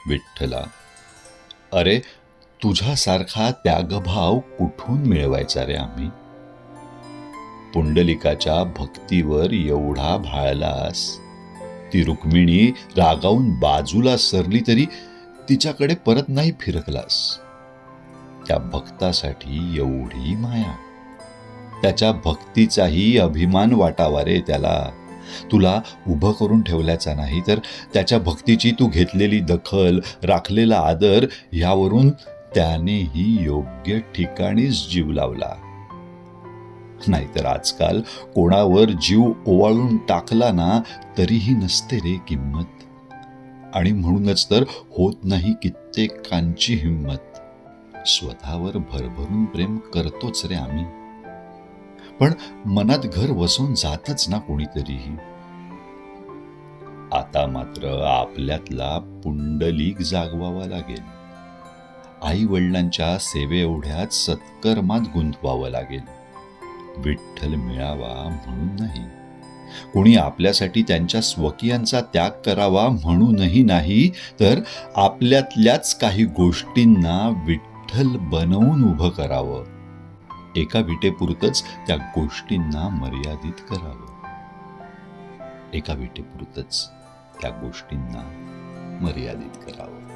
विठ्ठला, अरे तुझ्यासारखा त्यागभाव कुठून मिळवायचा रे आम्ही? पुंडलिकाच्या भक्तीवर एवढा भाळलास, ती रुक्मिणी रागावून बाजूला सरली तरी तिच्याकडे परत नाही फिरकलास. त्या भक्तासाठी एवढी माया, त्याच्या भक्तीचाही अभिमान वाटावा रे त्याला. तुला उभं करून ठेवल्याचा नाही, तर त्याच्या भक्तीची तू घेतलेली दखल, राखलेला आदर, ह्यावरून त्यानेही योग्य ठिकाणीच जीव लावला. नाहीतर आजकाल कोणावर जीव ओवाळून टाकला ना तरीही नसते रे किंमत. आणि म्हणूनच तर होत नाही कित्येकांची हिंमत. स्वतःवर भरभरून प्रेम करतोच रे आम्ही, पण मनात घर वसून जातच ना कोणीतरीही. आता मात्र आपल्यातला पुंडलिक जागवावा लागेल. आई वडिलांच्या सेवेएवढ्याच सत्कर्मात गुंतवावं लागेल. विठ्ठल मिळावा म्हणून नाही, कोणी आपल्यासाठी त्यांच्या स्वकीयांचा त्याग करावा म्हणूनही नाही, तर आपल्यातल्याच काही गोष्टींना विठ्ठल बनवून उभं करावं. एका विटेपुरतच त्या गोष्टींना मर्यादित करावं. एका विटेपुरतच त्या गोष्टींना मर्यादित करावं.